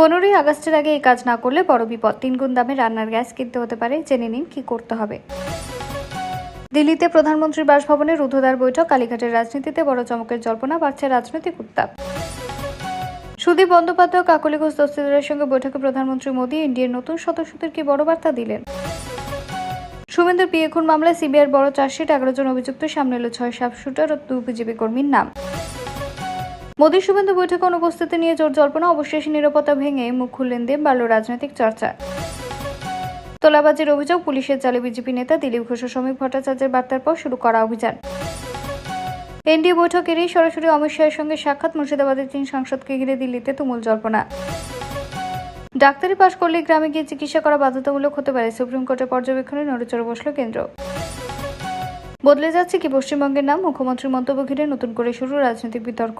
15ই আগস্টের আগে এই কাজ না করলে বড় বিপদ। 3 গুণ দামে রান্নার গ্যাস কিনতে হতে পারে। জেনে নিন কি করতে হবে। দিল্লিতে প্রধানমন্ত্রীর বাসভবনে রুদ্ধদ্বার বৈঠক। কালীঘাটের রাজনীতিতে বড় চমকের জল্পনা, বাড়ছে রাজনৈতিক উত্তাপ। সুদীপ বন্দ্যোপাধ্যায়, কাকলি ঘোষ দস্তিদারের সঙ্গে বৈঠকে প্রধানমন্ত্রী মোদী এনডিএর নতুন সদস্যদের কি বড় বার্তা দিলেন। শুভেন্দুর বিয়ে খুন মামলায় সিবিআইয়ের বড় চার্জশিট। 11 জন অভিযুক্ত, সামনে এলো 6 শার্পশুটার ও 2 বিজেপি কর্মীর নাম। মোদী শুভেন্দু বৈঠকে অনুপস্থিতি নিয়ে জোর জল্পনা। অবশেষে নিরাপত্তা ভেঙে মুখ খুললেন দেব, বাড়ল রাজনৈতিক চর্চা। তোলাবাজির অভিযোগ, পুলিশের জালে বিজেপি নেতা দিলীপ ঘোষ ও শ্রমিক ভট্টাচার্যের বার্তার পর শুরু করা অভিযান। এনডিএ বৈঠকেরই সরাসরি অমিত শাহের সঙ্গে সাক্ষাৎ। মুর্শিদাবাদের 3 সাংসদকে ঘিরে দিল্লিতে তুমুল জল্পনা। ডাক্তারি পাশ করলে গ্রামে গিয়ে চিকিৎসা করা বাধ্যতামূলক হতে পারে। সুপ্রিম কোর্টের পর্যবেক্ষণে নড়েচড়ে বসল কেন্দ্র। বদলে যাচ্ছে কি পশ্চিমবঙ্গের নাম, মুখ্যমন্ত্রীর মন্তব্য ঘিরে নতুন করে শুরু রাজনৈতিক বিতর্ক।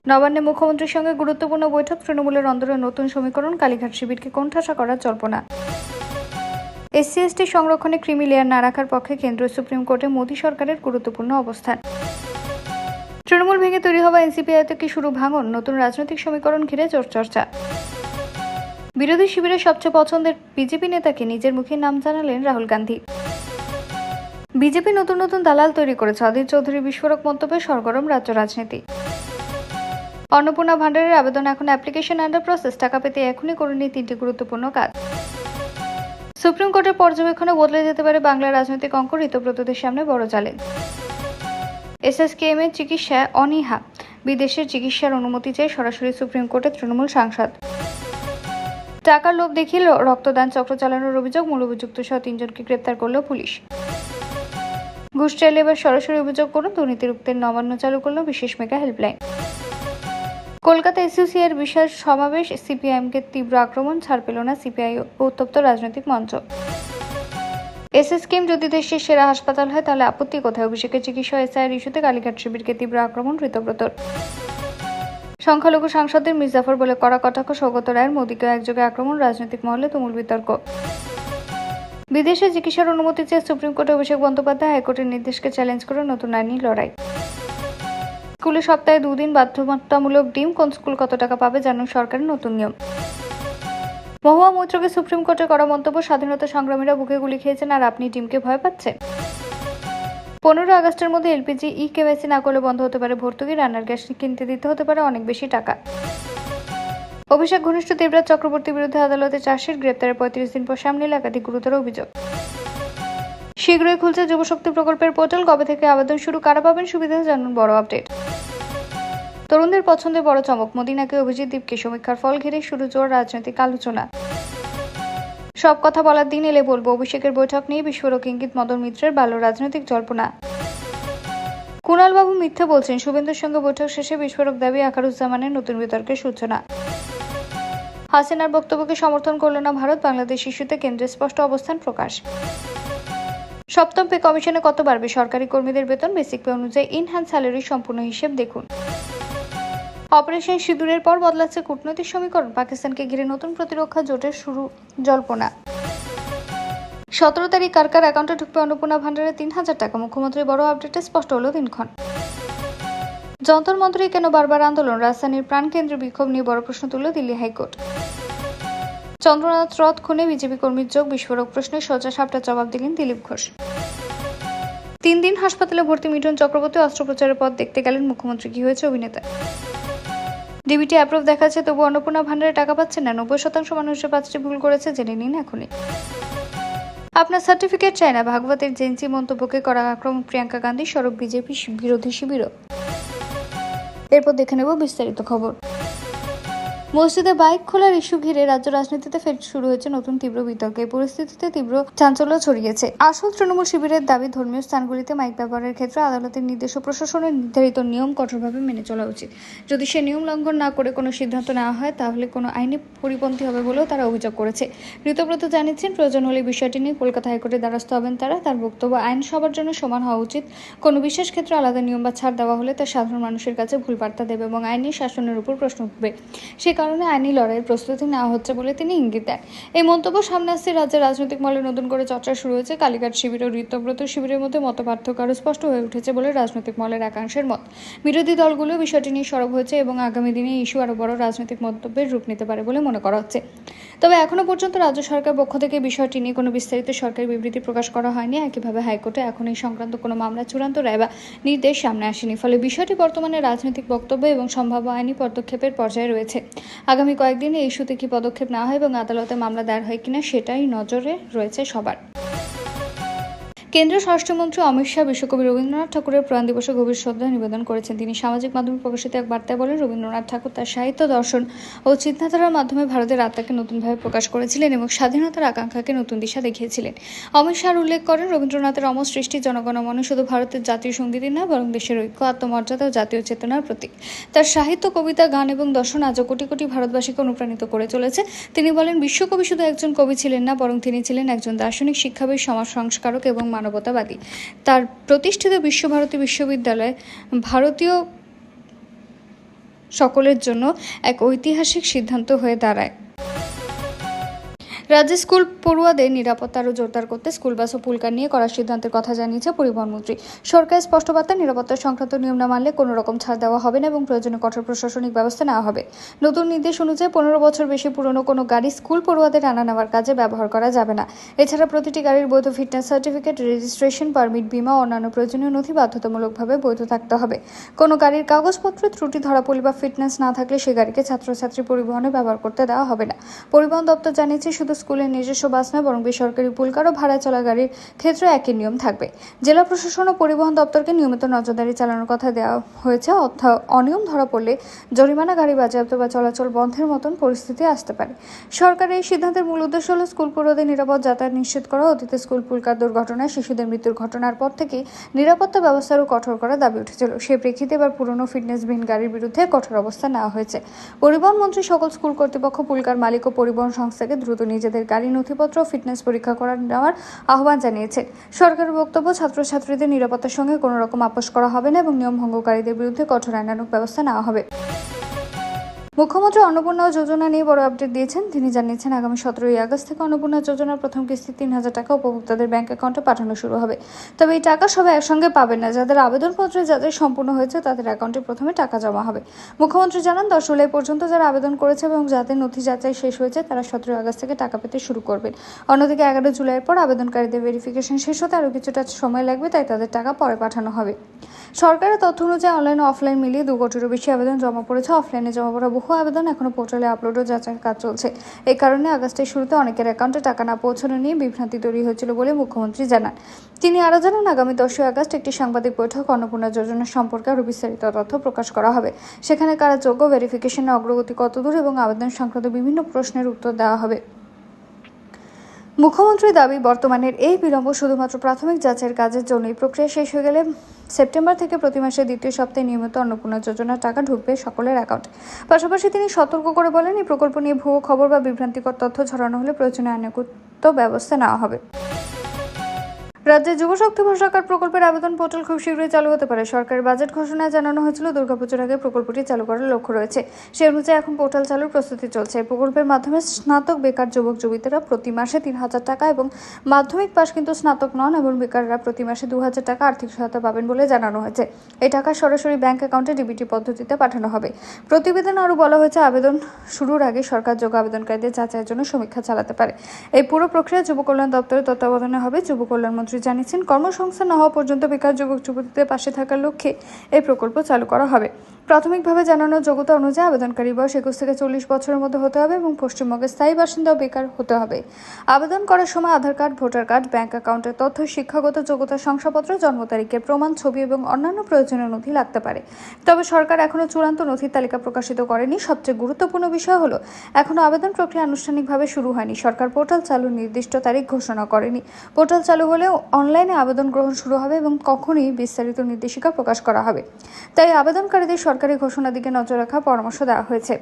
নবান্নে মুখ্যমন্ত্রীর সঙ্গে গুরুত্বপূর্ণ বৈঠক। তৃণমূলের অন্দরে নতুন সমীকরণ। কালীঘাট শিবিরকে কোণঠাসা করার জল্পনা। SC/ST সংরক্ষণে ক্রিমি লেয়ার না রাখার পক্ষে কেন্দ্র। সুপ্রিম কোর্টে মোদী সরকারের গুরুত্বপূর্ণ অবস্থান। তৃণমূল ভেঙে তৈরি হওয়া এনসিপি কি শুরু ভাঙন। নতুন রাজনৈতিক সমীকরণ ঘিরে জোর চর্চা। বিরোধী শিবিরের সবচেয়ে পছন্দের বিজেপি নেতাকে নিজের মুখে নাম জানালেন রাহুল গান্ধী। বিজেপি নতুন নতুন দালাল তৈরি করেছে। অধীর চৌধুরী বিস্ফোরক মন্তব্যে সরগরম রাজ্য রাজনীতি। অন্নপূর্ণা ভান্ডারের আবেদন এখন অ্যাপ্লিকেশন আন্ডার প্রসেস। টাকা পেতে এখনই করে নিন 3টি গুরুত্বপূর্ণ কাজ। সুপ্রিম কোর্টের পর্যবেক্ষণে বদলে যেতে পারে বাংলার রাজনৈতিক অঙ্ক। ঋতব্রতদের সামনে বড় চ্যালেঞ্জ। SSKM এর চিকিৎসায় অনীহা। বিদেশের চিকিৎসার অনুমতি চেয়ে সরাসরি সুপ্রিম কোর্টে তৃণমূল সাংসদ। টাকার লোভ দেখিয়ে রক্তদান চক্র চালানোর অভিযোগ। মূল অভিযুক্ত সহ 3 জনকে গ্রেপ্তার করল পুলিশ। ঘুষ চাইলে এবার সরাসরি অভিযোগ করুন। দুর্নীতি রুখতে নবান্ন চালু করল বিশেষ মেগা হেল্পলাইন। কলকাতা SUC এর বিশাল সমাবেশ। CPIM-কে তীব্র আক্রমণ। ছাড় পেল না CPI ও উত্তপ্ত রাজনৈতিক মঞ্চ। SSKM যদি দেশের সেরা হাসপাতাল হয় তাহলে আপত্তি কোথায়। অভিষেকের চিকিৎসা SIR ইস্যুতে কালীঘাট শিবিরকে তীব্র আক্রমণ ঋতব্রতর। সংখ্যালঘু সাংসদদের মির্জাফর বলে কড়া কটাক্ষ সৌগত রায়ের। মোদীকে একযোগে আক্রমণ। রাজনৈতিক মহলে তুমুল বিতর্ক। বিদেশে চিকিৎসার অনুমতি চেয়ে সুপ্রিম কোর্টে অভিষেক বন্দ্যোপাধ্যায়। হাইকোর্টের নির্দেশকে চ্যালেঞ্জ করে নতুন আইনি লড়াই। স্কুলে সপ্তাহে 2 দিন বাধ্যতামূলক ডিম। কোন স্কুল কত টাকা পাবে জানুন সরকারের নতুন নিয়ম। মহুয়া মৈত্রকে সুপ্রিম কোর্টে করা মন্তব্য। স্বাধীনতা সংগ্রামীরা বুকে গুলি খেয়েছেন আর আপনি ডিমকে ভয় পাচ্ছেন। 15 আগস্টের মধ্যে LPG KYC না করলে বন্ধ হতে পারে ভর্তুকি। রান্নার গ্যাস কিনতে দিতে হতে পারে অনেক বেশি টাকা। অভিষেক ঘনিষ্ঠ দেবরাজ চক্রবর্তীর বিরুদ্ধে আদালতে চার্জশিট। গ্রেপ্তারের 35 দিন পর সামনে এলো একাধিক গুরুতর অভিযোগ। শীঘ্রই খুলছে যুবশক্তি প্রকল্পের পোর্টাল। কবে থেকে আবেদন শুরু, কারা পাবেন সুবিধা জানুন বড় আপডেট। তরুণদের পছন্দের বড় চমক। মোদী নাকি অভিজিৎ দীপকে সমীক্ষার ফল ঘিরে শুরু জোর রাজনৈতিক আলোচনা। সব কথা বলার দিন এলে বলবো। অভিষেকের বৈঠক নিয়ে বিস্ফোরক ইঙ্গিত। মদন মিত্রের বাল্য রাজনৈতিক জল্পনা। কুণালবাবু মিথ্যে বলছেন। শুভেন্দুর সঙ্গে বৈঠক শেষে বিস্ফোরক দাবি। আখরুজ্জামানের নতুন বিতর্কের সূচনা। হাসিনার বক্তব্যকে সমর্থন করল না ভারত। বাংলাদেশ ইস্যুতে কেন্দ্রের স্পষ্ট অবস্থান প্রকাশ। 7ম পে কমিশনে কত বাড়বে সরকারি কর্মীদের বেতন। বেসিক পে অনুযায়ী ইনহ্যান্স স্যালারির সম্পূর্ণ হিসেব দেখুন। অপারেশন সিঁদুরের পর বদলাচ্ছে কূটনৈতিক সমীকরণ। পাকিস্তানকে ঘিরে নতুন প্রতিরক্ষা জোটের শুরু জল্পনা। 17 তারিখ কার কার অ্যাকাউন্টে ঢুকবে অন্নপূর্ণা ভান্ডারের 3000 টাকা। মুখ্যমন্ত্রীর বড় আপডেটে স্পষ্ট হলো দিনক্ষণ। যন্তর মন্ত্রে কেন বারবার আন্দোলন। রাজধানীর প্রাণকেন্দ্রে বিক্ষোভ নিয়ে বড় প্রশ্ন তুলল দিল্লি হাইকোর্ট। চন্দ্রনাথ রথ খুনে বিজেপি কর্মীর যোগ। বিস্ফোরক প্রশ্নে সোজা সাপটা জবাব দিলেন দিলীপ ঘোষ। 3 দিন হাসপাতালে ভর্তি মিঠুন চক্রবর্তী। অস্ত্রোপচারের পর দেখতে গেলেন মুখ্যমন্ত্রী। কি হয়েছে অভিনেতা। ডিবিটি অ্যাপ্রুভ দেখাচ্ছে, তবু অন্নপূর্ণা ভান্ডারে টাকা পাচ্ছেন না। 90% মানুষের 5টি ভুল করেছে, জেনে নিন এখনই। আপনার সার্টিফিকেট চাই না। ভাগবতের জেনজি মন্তব্যকে করা আক্রমণ প্রিয়াঙ্কা গান্ধী। সরব বিজেপি বিরোধী শিবিরও। এরপর দেখে নেব বিস্তারিত খবর। মসজিদে বাইক খোলার ইস্যু ঘিরে রাজ্য রাজনীতিতে ফের শুরু হয়েছে নতুন তীব্র বিতর্ক। এই পরিস্থিতিতে তীব্র চাঞ্চল্য ছড়িয়েছে। আসল তৃণমূল শিবিরের দাবি, ধর্মীয় স্থানগুলিতে মাইক ব্যবহারের ক্ষেত্রে আদালতের নির্দেশ ও প্রশাসনের নির্ধারিত নিয়ম কঠোরভাবে মেনে চলা উচিত। যদি সে নিয়ম লঙ্ঘন না করে কোনো সিদ্ধান্ত নেওয়া হয় তাহলে কোনো আইনি পরিপন্থী হবে বলেও তারা অভিযোগ করেছে। ঋতব্রত জানিয়েছেন, প্রয়োজন হলে বিষয়টি নিয়ে কলকাতা হাইকোর্টের দ্বারস্থ হবেন তারা। তার বক্তব্য, আইন সবার জন্য সমান হওয়া উচিত। কোনো বিশেষ ক্ষেত্রে আলাদা নিয়ম বা ছাড় দেওয়া হলে তা সাধারণ মানুষের কাছে ভুল বার্তা দেবে এবং আইনি শাসনের উপর প্রশ্ন উঠবে। সে কারণে আইনি লড়াইয়ের প্রস্তুতি নেওয়া হচ্ছে বলে তিনি ইঙ্গিত দেন। এই মন্তব্য সামনে আসছে রাজ্যের রাজনৈতিক মহলে নতুন করে চর্চা শুরু হয়েছে। কালীঘাট শিবির ও ঋতব্রত শিবিরের মধ্যে মতপার্থক্য আরও স্পষ্ট হয়ে উঠেছে বলে রাজনৈতিক মহলের একাংশের মত। বিরোধী দলগুলো বিষয়টি নিয়ে সরব হয়েছে এবং আগামী দিনে ইস্যু আরও বড় রাজনৈতিক মন্তব্যের রূপ নিতে পারে বলে মনে করা হচ্ছে। তবে এখনো পর্যন্ত রাজ্য সরকার পক্ষ থেকে বিষয়টি নিয়ে কোনো বিস্তারিত সরকারি বিবৃতি প্রকাশ করা হয়নি। একইভাবে হাইকোর্টে এখন এই সংক্রান্ত কোনো মামলা চূড়ান্ত রায় বা নির্দেশ সামনে আসেনি। ফলে বিষয়টি বর্তমানে রাজনৈতিক বক্তব্য এবং সম্ভাব্য আইনি পদক্ষেপের পর্যায়ে রয়েছে। আগামী কয়েকদিনে এই ইস্যুতে কি পদক্ষেপ নেওয়া হয় এবং আদালতে মামলা দায়ের হয় কিনা সেটাই নজরে রয়েছে সবার। কেন্দ্রীয় স্বরাষ্ট্রমন্ত্রী অমিত শাহ বিশ্বকবি রবীন্দ্রনাথ ঠাকুরের প্রয়াণ দিবসে গভীর শ্রদ্ধা নিবেদন করেছেন। তিনি সামাজিক মাধ্যমে প্রকাশিত এক বার্তায় বলেন, রবীন্দ্রনাথ ঠাকুর তার সাহিত্য, দর্শন ও চিন্তাধারার মাধ্যমে ভারতের আত্মাকে নতুনভাবে প্রকাশ করেছিলেন এবং স্বাধীনতার আকাঙ্ক্ষাকে নতুন দিশা দেখিয়েছিলেন। অমিত শাহ উল্লেখ করেন, রবীন্দ্রনাথের অমর সৃষ্টি জনগণমনে শুধু ভারতের জাতীয় সঙ্গীতই নয়, বরং দেশের ঐক্য, আত্মমর্যাদা ও জাতীয় চেতনার প্রতীক। তার সাহিত্য, কবিতা, গান এবং দর্শন আজও কোটি কোটি ভারতবাসীকে অনুপ্রাণিত করে চলেছে। তিনি বলেন, বিশ্বকবি শুধু একজন কবি ছিলেন না, বরং তিনি ছিলেন একজন দার্শনিক, শিক্ষাবিদ, সমাজ সংস্কারক এবং মানবতাবাদী। তার প্রতিষ্ঠিত বিশ্বভারতী বিশ্ববিদ্যালয় ভারতীয় সকলের জন্য এক ঐতিহাসিক সিদ্ধান্ত হয়ে দাঁড়ায়। রাজ্যে স্কুল পড়ুয়াদের নিরাপত্তা আরও জোরদার করতে স্কুল বাস ও পুলকার নিয়ে করার সিদ্ধান্তের কথা জানিয়েছে পরিবহন মন্ত্রী। সরকারের স্পষ্ট বার্তা, নিরাপত্তা সংক্রান্ত নিয়ম না মানলে কোনো রকম ছাড় দেওয়া হবে না এবং প্রয়োজনে কঠোর প্রশাসনিক ব্যবস্থা নেওয়া হবে। নতুন নির্দেশ অনুযায়ী 15 বছর বেশি পুরনো কোনো গাড়ি স্কুল পড়ুয়াদের আনা নেওয়ার কাজে ব্যবহার করা যাবে না। এছাড়া প্রতিটি গাড়ির বৈধ ফিটনেস সার্টিফিকেট, রেজিস্ট্রেশন, পারমিট, বীমা ও অন্যান্য প্রয়োজনীয় নথি বাধ্যতামূলকভাবে বৈধ থাকতে হবে। কোনো গাড়ির কাগজপত্রে ত্রুটি ধরা পড়লে বা ফিটনেস না থাকলে সে গাড়িকে ছাত্রছাত্রী পরিবহনে ব্যবহার করতে দেওয়া হবে না। পরিবহন দপ্তর জানিয়েছে, শুধু স্কুলের নিজস্ব বাস নয়, বরং বেসরকারি পুলকার ও ভাড়া চলা গাড়ির ক্ষেত্রে একই নিয়ম থাকবে। জেলা প্রশাসন ও পরিবহন দপ্তরকে নিয়মিত নজরদারি চালানোর কথা দেওয়া হয়েছে। অর্থাৎ অনিয়ম ধরা পড়লে জরিমানা, গাড়ি বাজেয়াপ্ত বা চলাচল বন্ধের মতন পরিস্থিতি আসতে পারে। সরকারের এই সিদ্ধান্তের মূল উদ্দেশ্য হল স্কুল পড়ুয়াদের নিরাপদ যাতায়াত নিশ্চিত করা। অতীতে স্কুল পুলকার দুর্ঘটনায় শিশুদের মৃত্যুর ঘটনার পর থেকে নিরাপত্তা ব্যবস্থা আরও কঠোর করার দাবি উঠেছিল। সেই প্রেক্ষিতে এবার পুরনো ফিটনেসবিহীন গাড়ির বিরুদ্ধে কঠোর অবস্থান নেওয়া হয়েছে। পরিবহন মন্ত্রী সকল স্কুল কর্তৃপক্ষ, পুলকার মালিক ও পরিবহন সংস্থাকে দ্রুত নিজেদের গাড়ি নথিপত্র ও ফিটনেস পরীক্ষা নেওয়ার আহ্বান জানিয়েছে। সরকারের বক্তব্য, ছাত্রছাত্রীদের নিরাপত্তার সঙ্গে কোনো রকম আপোষ করা হবে না এবং নিয়ম ভঙ্গকারীদের বিরুদ্ধে কঠোর আইনানুগ ব্যবস্থা নেওয়া হবে। মুখ্যমন্ত্রী অন্নপূর্ণা যোজনা নিয়ে বড় আপডেট দিয়েছেন। তিনি জানিয়েছেন, আগামী 17ই আগস্ট থেকে অন্নপূর্ণা যোজনার প্রথম কিস্তি 3000 টাকা উপভোক্তাদের ব্যাংক অ্যাকাউন্টে পাঠানো শুরু হবে। তবে এই টাকা সবাই একসঙ্গে পাবেন না। যাদের আবেদনপত্রে যাদের সম্পূর্ণ হয়েছে তাদের অ্যাকাউন্টে প্রথমে টাকা জমা হবে। মুখ্যমন্ত্রী জানান, 10 জুলাই পর্যন্ত যারা আবেদন করেছে এবং যাদের নথি যাচাই শেষ হয়েছে তারা 17 আগস্ট থেকে টাকা পেতে শুরু করবেন। অন্যদিকে 11 জুলাইয়ের পর আবেদনকারীদের ভেরিফিকেশন শেষ হতে আরও কিছুটা সময় লাগবে, তাই তাদের টাকা পরে পাঠানো হবে। সরকারের তথ্য অনুযায়ী অনলাইন ও অফলাইন মিলিয়ে 2 কোটিরও বেশি আবেদন জমা পড়েছে। অফলাইনে জমা পড়া বহু আবেদন এখনো পোর্টালে আপলোড ও যাচাইয়ের কাজ চলছে। এই কারণে আগস্টের শুরুতে অনেকের অ্যাকাউন্টে টাকা না পৌঁছানো নিয়ে বিভ্রান্তি তৈরি হয়েছিল বলে মুখ্যমন্ত্রী জানান। তিনি আরও জানান, আগামী 10 আগস্ট একটি সাংবাদিক বৈঠক অন্নপূর্ণা যোজনা সম্পর্কে আরও বিস্তারিত তথ্য প্রকাশ করা হবে। সেখানে কারা যোগ্য, ভেরিফিকেশনের অগ্রগতি কতদূর এবং আবেদন সংক্রান্ত বিভিন্ন প্রশ্নের উত্তর দেওয়া হবে। মুখ্যমন্ত্রীর দাবি, বর্তমানের এই বিলম্ব শুধুমাত্র প্রাথমিক যাচাইয়ের কাজের জন্যই। প্রক্রিয়া শেষ হয়ে গেলে সেপ্টেম্বর থেকে প্রতি মাসের দ্বিতীয় সপ্তাহে নিয়মিত অন্নপূর্ণা যোজনার টাকা ঢুকবে সকলের অ্যাকাউন্টে। পাশাপাশি তিনি সতর্ক করে বলেন, এই প্রকল্প নিয়ে ভুয়ো খবর বা বিভ্রান্তিকর তথ্য ছড়ানো হলে প্রয়োজনীয় আইনগত ব্যবস্থা নেওয়া হবে। রাজ্যে যুবশক্তি ভরসা কার্ড প্রকল্পের আবেদন পোর্টাল খুব শীঘ্রই চালু হতে পারে। সরকারের বাজেট ঘোষণায় জানানো হয়েছিল, দুর্গাপুজোর আগে প্রকল্পটি চালু করার লক্ষ্য রয়েছে। সেই অনুযায়ী এখন পোর্টাল চালুর প্রস্তুতি চলছে। এই প্রকল্পের মাধ্যমে স্নাতক বেকার যুবক যুবতীরা প্রতি মাসে 3000 টাকা এবং মাধ্যমিক পাশ কিন্তু স্নাতক নন এবং বেকাররা প্রতি মাসে 2000 টাকা আর্থিক সহায়তা পাবেন বলে জানানো হয়েছে। এই টাকা সরাসরি ব্যাংক অ্যাকাউন্টে ডিবিটি পদ্ধতিতে পাঠানো হবে। প্রতিবেদনে আরও বলা হয়েছে, আবেদন শুরুর আগে সরকার যোগ্য আবেদনকারীদের যাচাইয়ের জন্য সমীক্ষা চালাতে পারে। এই পুরো প্রক্রিয়া যুব কল্যাণ দপ্তরের তত্ত্বাবধানে হবে। যুব কল্যাণ মন্ত্রী জানিয়েছেন, কর্মসংস্থান না হওয়া পর্যন্ত বেকার যুবক যুবতীদের পাশে থাকার লক্ষ্যে এই প্রকল্প চালু করা হবে। প্রাথমিকভাবে জানানো যোগ্যতা অনুযায়ী আবেদনকারী বয়স 21 থেকে 40 বছরের মধ্যে হতে হবে এবং পশ্চিমবঙ্গের স্থায়ী বাসিন্দা ও বেকার হতে হবে। আবেদন করার সময় আধার কার্ড, ভোটার কার্ড, ব্যাংক অ্যাকাউন্টের তথ্য, শিক্ষাগত যোগ্যতা শংসাপত্র, জন্ম তারিখের প্রমাণ, ছবি এবং অন্যান্য প্রয়োজনীয় নথি লাগতে পারে। তবে সরকার এখনও চূড়ান্ত নথির তালিকা প্রকাশিত করেনি। সবচেয়ে গুরুত্বপূর্ণ বিষয় হলো, এখনও আবেদন প্রক্রিয়া আনুষ্ঠানিকভাবে শুরু হয়নি। সরকার পোর্টাল চালুর নির্দিষ্ট তারিখ ঘোষণা করেনি। পোর্টাল চালু হলেও অনলাইনে আবেদন গ্রহণ শুরু হবে এবং কখনই বিস্তারিত নির্দেশিকা প্রকাশ করা হবে। তাই আবেদনকারীদের সরকারি ঘোষণার দিকে নজর রাখার পরামর্শ দেওয়া হয়েছে।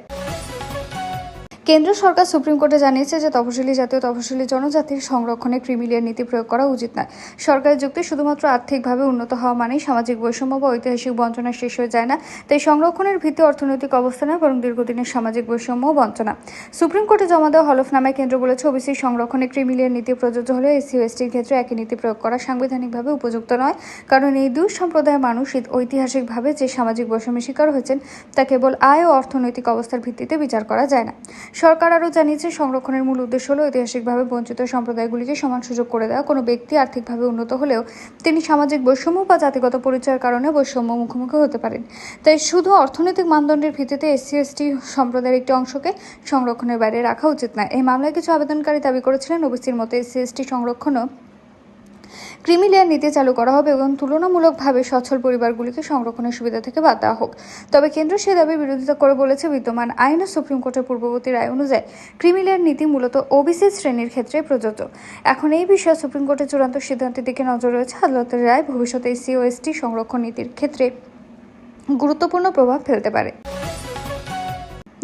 কেন্দ্র সরকার সুপ্রিম কোর্টে জানিয়েছে যে তফসিলি জাতি ও তফসিলি জনজাতির সংরক্ষণে ক্রিমিলিয়ার নীতি প্রয়োগ করা উচিত নয়। সরকারের যুক্তি শুধুমাত্র আর্থিকভাবে উন্নত হওয়া মানেই সামাজিক বৈষম্য বা ঐতিহাসিক বঞ্চনা শেষ হয়ে যায় না। তাই সংরক্ষণের ভিত্তি অর্থনৈতিক অবস্থা নয়, বরং দীর্ঘদিনের সামাজিক বৈষম্য ও বঞ্চনা। সুপ্রিম কোর্টে জমা দেওয়া হলফনামায় কেন্দ্র বলেছে, ওবিসি সংরক্ষণে ক্রিমিলিয়ার নীতি প্রযোজ্য হলেও এসসি ও এসটির ক্ষেত্রে একই নীতি প্রয়োগ করা সাংবিধানিকভাবে উপযুক্ত নয়। কারণ এই দুই সম্প্রদায়ের মানুষ ঐতিহাসিকভাবে যে সামাজিক বৈষম্যের শিকার হয়েছেন তা কেবল আয় ও অর্থনৈতিক অবস্থার ভিত্তিতে বিচার করা যায় না। সরকার আরও জানিয়েছে, সংরক্ষণের মূল উদ্দেশ্য হল ঐতিহাসিকভাবে বঞ্চিত সম্প্রদায়গুলিকে সমান সুযোগ করে দেওয়া। কোনো ব্যক্তি আর্থিকভাবে উন্নত হলেও তিনি সামাজিক বৈষম্য বা জাতিগত পরিচয়ের কারণে বৈষম্য মুখোমুখি হতে পারেন। তাই শুধু অর্থনৈতিক মানদণ্ডের ভিত্তিতে এসসি এসটি সম্প্রদায়ের একটি অংশকে সংরক্ষণের বাইরে রাখা উচিত নয়। এই মামলায় কিছু আবেদনকারী দাবি করেছিলেন, ওবিসির মতো এসসি এসটি সংরক্ষণও ক্রিমিলিয়ার নীতি চালু করা হবে এবং তুলনামূলকভাবে সচ্ছল পরিবারগুলিকে সংরক্ষণের সুবিধা থেকে বাদ দেওয়া হোক। তবে কেন্দ্র সে দাবির বিরোধিতা করে বলেছে, বিদ্যমান আইন ও সুপ্রিম কোর্টের পূর্ববর্তী রায় অনুযায়ী ক্রিমিলিয়ার নীতি মূলত ওবিসি শ্রেণীর ক্ষেত্রে প্রযোজ্য। এখন এই বিষয়ে সুপ্রিম কোর্টের চূড়ান্ত সিদ্ধান্তের দিকে নজর রয়েছে। আদালতের রায় ভবিষ্যতে এসসি ও এসটি সংরক্ষণ নীতির ক্ষেত্রে গুরুত্বপূর্ণ প্রভাব ফেলতে পারে।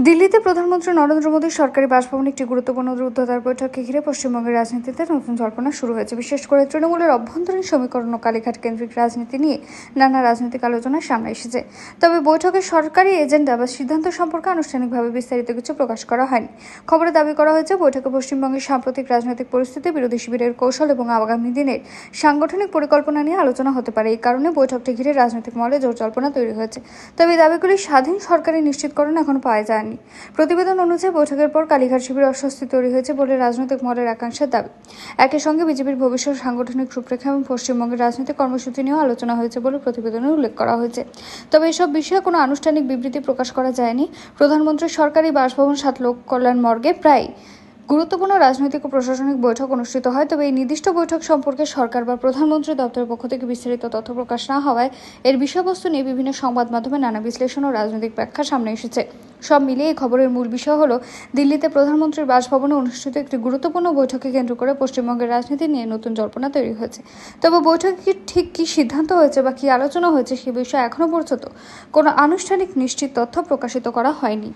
দিল্লিতে প্রধানমন্ত্রী নরেন্দ্র মোদীর সরকারি বাসভবনে একটি গুরুত্বপূর্ণ রুদ্ধদ্বার বৈঠককে ঘিরে পশ্চিমবঙ্গের রাজনীতিতে নতুন জল্পনা শুরু হয়েছে। বিশেষ করে তৃণমূলের অভ্যন্তরীণ সমীকরণ ও কালীঘাট কেন্দ্রিক রাজনীতি নিয়ে নানা রাজনৈতিক আলোচনা সামনে এসেছে। তবে বৈঠকের সরকারি এজেন্ডা বা সিদ্ধান্ত সম্পর্কে আনুষ্ঠানিকভাবে বিস্তারিত কিছু প্রকাশ করা হয়নি। খবরে দাবি করা হয়েছে, বৈঠকে পশ্চিমবঙ্গের সাম্প্রতিক রাজনৈতিক পরিস্থিতি, বিরোধী শিবিরের কৌশল এবং আগামী দিনের সাংগঠনিক পরিকল্পনা নিয়ে আলোচনা হতে পারে। এই কারণে বৈঠকটি ঘিরে রাজনৈতিক মহলে জোর জল্পনা তৈরি হয়েছে। তবে এই দাবিগুলি স্বাধীন সরকারি নিশ্চিতকরণ এখনো পাওয়া যায়নি। প্রতিবেদন অনুযায়ী বৈঠকের পর কালীঘাট শিবিরে অস্বস্তি তৈরি হয়েছে বলে রাজনৈতিক মহলের একাংশের দাবি। একই সঙ্গে বিজেপির ভবিষ্যৎ সাংগঠনিক রূপরেখা এবং পশ্চিমবঙ্গের রাজনৈতিক কর্মসূচি নিয়েও আলোচনা হয়েছে বলে প্রতিবেদনে উল্লেখ করা হয়েছে। তবে এসব বিষয়ে কোনো আনুষ্ঠানিক বিবৃতি প্রকাশ করা যায়নি। প্রধানমন্ত্রীর সরকারি বাসভবন 7 লোক কল্যাণ মর্গে প্রায় গুরুত্বপূর্ণ রাজনৈতিক ও প্রশাসনিক বৈঠক অনুষ্ঠিত হয়। তবে এই নির্দিষ্ট বৈঠক সম্পর্কে সরকার বা প্রধানমন্ত্রী দপ্তরের পক্ষ থেকে বিস্তারিত তথ্য প্রকাশ না হওয়ায় এর বিষয়বস্তু নিয়ে বিভিন্ন সংবাদ মাধ্যমে নানা বিশ্লেষণ ও রাজনৈতিক ব্যাখ্যা সামনে এসেছে। সব মিলিয়ে এই খবরের মূল বিষয় হলো, দিল্লিতে প্রধানমন্ত্রীর বাসভবনে অনুষ্ঠিত একটি গুরুত্বপূর্ণ বৈঠককে কেন্দ্র করে পশ্চিমবঙ্গের রাজনীতি নিয়ে নতুন জল্পনা তৈরি হয়েছে। তবে বৈঠকে ঠিক কী সিদ্ধান্ত হয়েছে বা কী আলোচনা হয়েছে সে বিষয়ে এখনও পর্যন্ত কোনো আনুষ্ঠানিক নিশ্চিত তথ্য প্রকাশিত করা হয়নি।